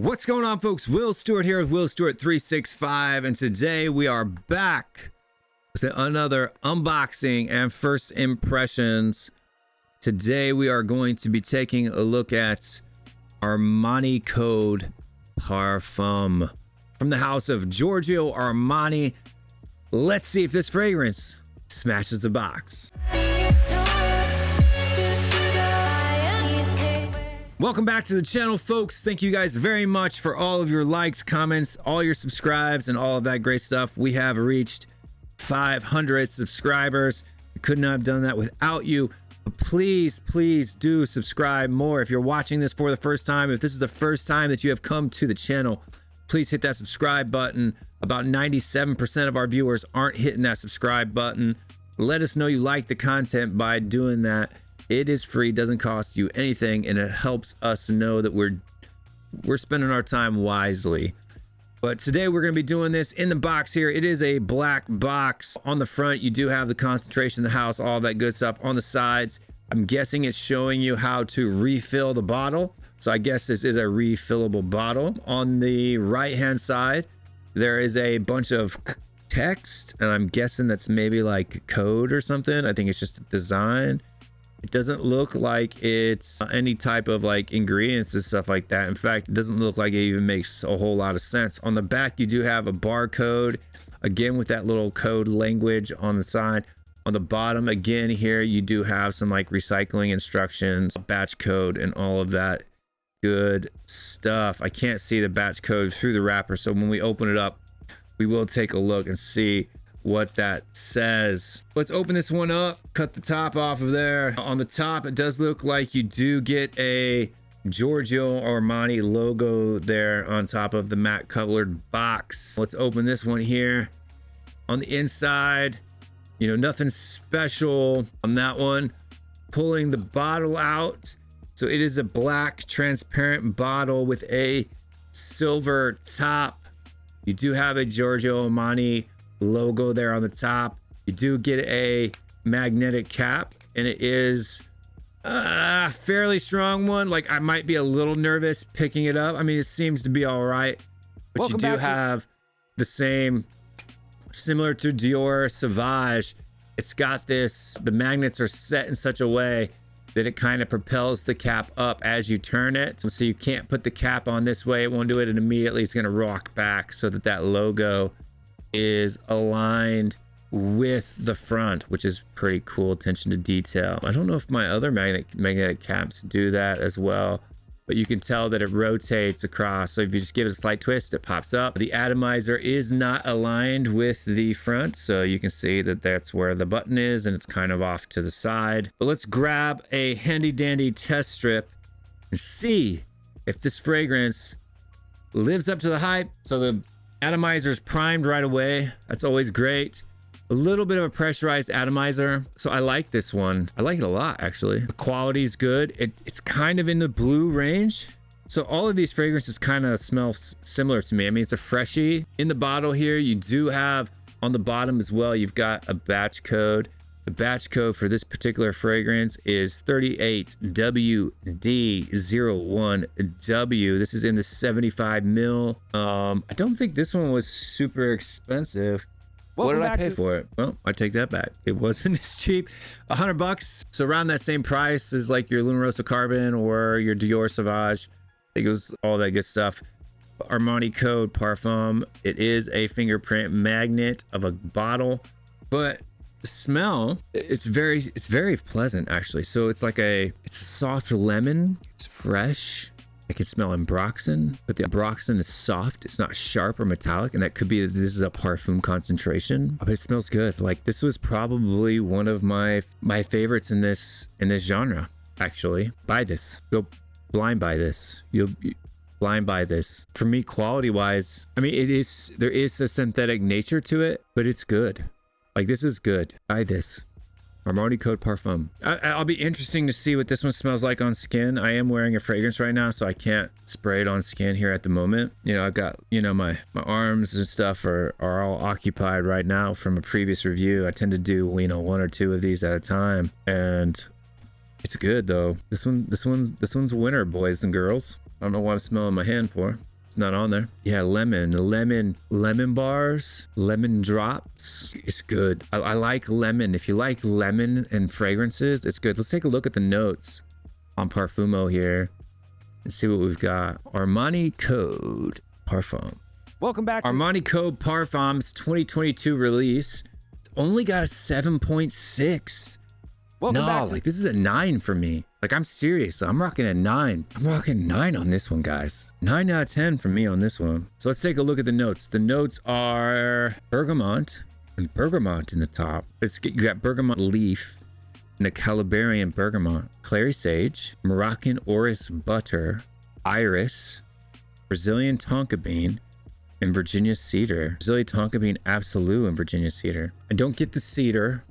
What's going on, folks? Will Stewart here with Will Stewart 365, and today we are back with another unboxing and first impressions. Today we are going to be taking a look at Armani Code Parfum from the house of Giorgio Armani. Let's see if this fragrance smashes the box. Welcome back to the channel, folks. Thank you guys very much for all of your likes, comments, all your subscribes, and all of that great stuff. We have reached 500 subscribers. We could not have done that without you. But please do subscribe more. If you're watching this for the first time, if this is the first time that you have come to the channel, please hit that subscribe button. About 97% of our viewers aren't hitting that subscribe button. Let us know you like the content by doing that. It is free, doesn't cost you anything, and it helps us know that we're spending our time wisely. But today we're going to be doing this in the box here. It is a black box. On the front, you do have the concentration of the house, all that good stuff. On the sides, I'm guessing it's showing you how to refill the bottle. So I guess this is a refillable bottle. On the right-hand side, there is a bunch of text, and I'm guessing that's maybe like code or something. I think it's just a design. It doesn't look like it's any type of like ingredients and stuff like that. In fact, it doesn't look like it even makes a whole lot of sense. On the back, you do have a barcode, again with that little code language on the side. On the bottom, again here, you do have some like recycling instructions, batch code, and all of that good stuff. I can't see the batch code through the wrapper, so when we open it up, we will take a look and see what that says. Let's open this one up, cut the top off of there. On the top, it does look like you do get a Giorgio Armani logo there on top of the matte colored box. Let's open this one here. On the inside, nothing special on that one. Pulling the bottle out. So it is a black transparent bottle with a silver top. You do have a Giorgio Armani logo there on the top. You do get a magnetic cap, and it is a fairly strong one. Like, I might be a little nervous picking it up. I mean, it seems to be all right, but you do have the same, similar to Dior Sauvage. It's got this, the magnets are set in such a way that it kind of propels the cap up as you turn it. So you can't put the cap on this way. It won't do it, and immediately it's going to rock back so that that logo is aligned with the front, which is pretty cool. Attention to detail. I don't know if my other magnetic caps do that as well, but you can tell that it rotates across. So if you just give it a slight twist, it pops up. The atomizer is not aligned with the front, so you can see that that's where the button is, and it's kind of off to the side. But let's grab a handy dandy test strip and see if this fragrance lives up to the hype. So the atomizer is primed right away. That's always great. A little bit of a pressurized atomizer. So I like this one. I like it a lot, actually. The quality is good. It's kind of in the blue range. So all of these fragrances kind of smell similar to me. I mean, it's a freshie. In the bottle here, you do have on the bottom as well, you've got a batch code. The batch code for this particular fragrance is 38WD01W. This is in the 75 mil. I don't think this one was super expensive. What did I pay for it? Well, I take that back. It wasn't as cheap. $100. So around that same price as like your Luna Rossa Carbon or your Dior Sauvage. I think it was all that good stuff. Armani Code Parfum. It is a fingerprint magnet of a bottle, but the smell, it's very pleasant, actually. So it's like it's a soft lemon. It's fresh. I can smell ambroxan, but the ambroxan is soft. It's not sharp or metallic, and that could be that this is a parfum concentration, but it smells good. Like, this was probably one of my favorites in this genre, actually. Buy this. Go blind buy this. You'll blind buy this. For me, quality wise, I mean, there is a synthetic nature to it, but it's good. Like, this is good. Buy this. Armani Code Parfum. I'll be interesting to see what this one smells like on skin. I am wearing a fragrance right now, so I can't spray it on skin here at the moment. I've got, my arms and stuff are all occupied right now from a previous review. I tend to do, one or two of these at a time, and it's good though. This one's a winner, boys and girls. I don't know what I'm smelling my hand for. It's not on there. Yeah, lemon bars, lemon drops. It's good. I like lemon. If you like lemon and fragrances, it's good. Let's take a look at the notes on Parfumo here and see what we've got. Armani Code Parfum. Welcome back. Armani Code Parfums 2022 release. It's only got a 7.6. Welcome back. Like this is a 9 for me. Like I'm serious. I'm rocking a 9. I'm rocking 9 on this one, guys. 9 out of 10 for me on this one. So let's take a look at the notes. The notes are bergamot and bergamot in the top. You got bergamot leaf and a calibarian bergamot, clary sage, Moroccan orris butter, iris, Brazilian tonka bean, and Virginia cedar. Brazilian tonka bean absolute and Virginia cedar. I don't get the cedar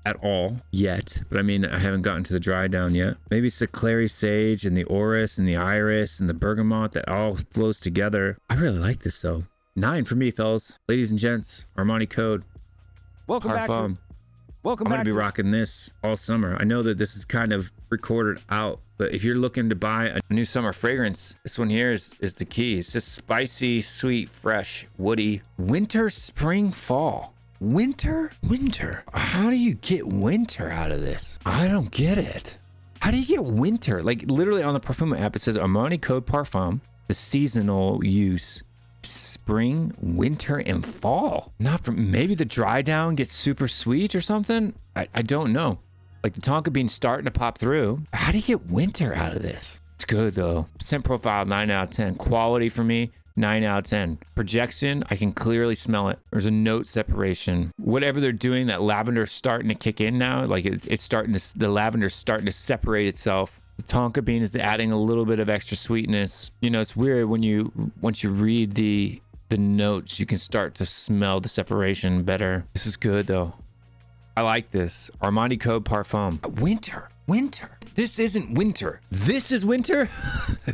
at all yet, but I mean, I haven't gotten to the dry down yet. Maybe it's the clary sage and the orris and the iris and the bergamot that all flows together. I really like this though. 9 for me, fellas. Ladies and gents, Armani Code Welcome Parfum. back. Welcome I'm back. gonna be rocking this all summer. I know that this is kind of recorded out, but if you're looking to buy a new summer fragrance, this one here is the key. It's just spicy, sweet, fresh, woody. Winter, spring, fall. Winter? How do you get winter out of this? I don't get it. How do you get winter? Like literally on the Parfum app, it says Armani Code Parfum, the seasonal use, spring, winter, and fall. Not from, maybe the dry down gets super sweet or something. I don't know. Like the tonka bean's starting to pop through. How do you get winter out of this? It's good though. Scent profile, 9 out of 10. Quality for me, 9 out of 10. Projection, I can clearly smell it. There's a note separation. Whatever they're doing, that lavender's starting to kick in now. Like it's starting to, the lavender's starting to separate itself. The tonka bean is adding a little bit of extra sweetness. You know, it's weird when once you read the notes, you can start to smell the separation better. This is good though. I like this. Armani Code Parfum. Winter. This isn't winter. This is winter.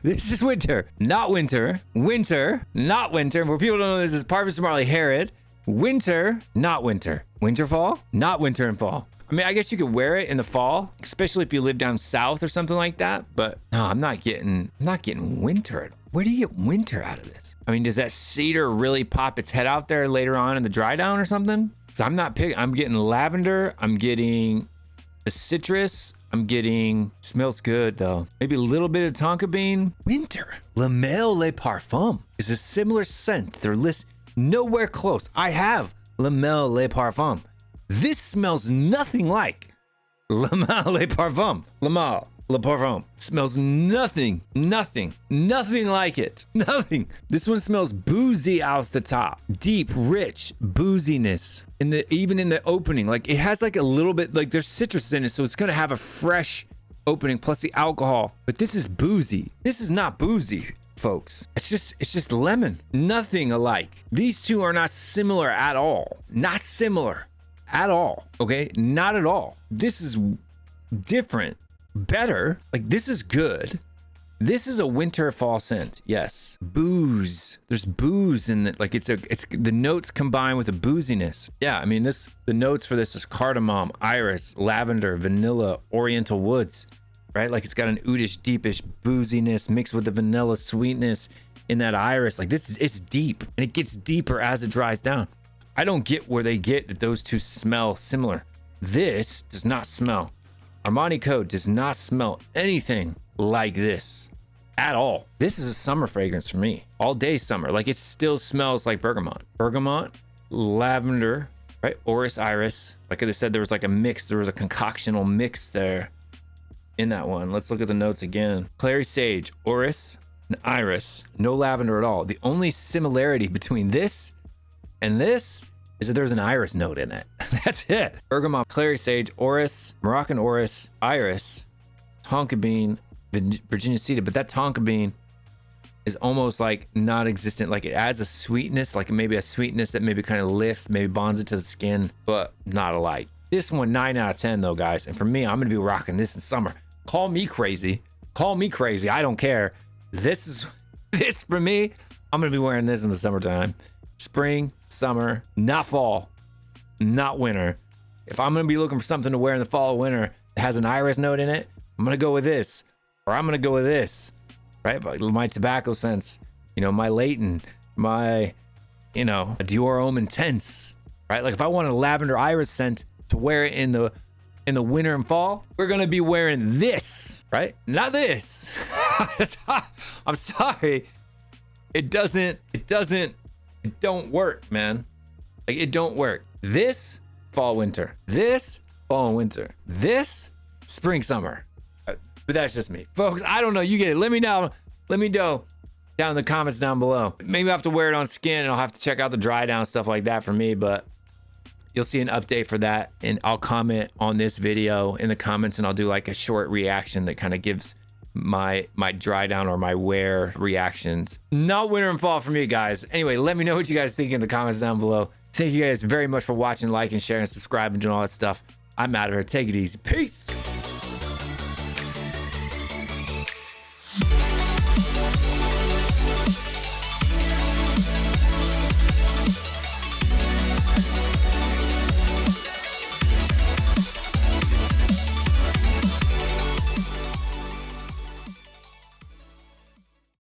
This is winter. Not winter. Winter. Not winter. For people don't know, this is Parfums Marley Herod. Winter. Not winter. Winter fall. Not winter and fall. I mean, I guess you could wear it in the fall, especially if you live down south or something like that. But no, I'm not getting winter. Where do you get winter out of this? I mean, does that cedar really pop its head out there later on in the dry down or something? So I'm not picking. I'm getting lavender. I'm getting the citrus. I'm getting, smells good though. Maybe a little bit of tonka bean. Winter. La Mele Parfum is a similar scent. They're nowhere close. I have La Mele Parfum. This smells nothing like La Mele Parfum. La Mele Le Parfum. Smells nothing like it. Nothing. This one smells boozy out the top. Deep, rich booziness even in the opening. Like it has like a little bit, like there's citrus in it, so it's gonna have a fresh opening plus the alcohol. But this is boozy. This is not boozy, folks. It's just lemon. Nothing alike. These two are not similar at all. Not similar at all. Okay, not at all. This is different. Better. Like this is good. This is a winter fall scent. Yes. Booze. There's booze in it. Like it's the notes combined with the booziness. Yeah, I mean the notes for this is cardamom, iris, lavender, vanilla, oriental woods, right? Like it's got an oudish, deepish booziness mixed with the vanilla sweetness in that iris. Like it's deep, and it gets deeper as it dries down. I don't get where they get that those two smell similar. This does not smell. Armani Code does not smell anything like this at all. This is a summer fragrance for me. All day summer. Like it still smells like bergamot. Bergamot, lavender, right? Orris, iris. Like I said, there was like a mix. There was a concoctional mix there in that one. Let's look at the notes again. Clary sage, orris, and iris. No lavender at all. The only similarity between this and this is that there's an iris note in it. That's it. Bergamot, clary sage, orris, Moroccan orris, iris, tonka bean, Virginia cedar. But that tonka bean is almost like non-existent. Like it adds a sweetness, like maybe a sweetness that maybe kind of lifts, maybe bonds it to the skin, but not alike. This one, 9 out of 10 though, guys. And for me, I'm gonna be rocking this in summer. Call me crazy. Call me crazy. I don't care. This for me, I'm gonna be wearing this in the summertime. Spring, summer, not fall, not winter. If I'm gonna be looking for something to wear in the fall or winter that has an iris note in it, I'm gonna go with this, or I'm gonna go with this, right? But my tobacco scents, you know, my Leighton, my, you know, Dior Homme Intense, right? Like if I want a lavender iris scent to wear it in the winter and fall, we're gonna be wearing this, right? Not this. I'm sorry. It don't work, man. Like it don't work. This fall, winter. This fall and winter. This spring, summer. But that's just me. Folks, I don't know. You get it. Let me know. Let me know down in the comments down below. Maybe I have to wear it on skin and I'll have to check out the dry down stuff like that for me, but you'll see an update for that. And I'll comment on this video in the comments and I'll do like a short reaction that kind of gives my dry down or my wear reactions. Not winter and fall for me, guys. Anyway, let me know what you guys think in the comments down below. Thank you guys very much for watching, liking, sharing, subscribing, doing all that stuff. I'm out of here. Take it easy. Peace.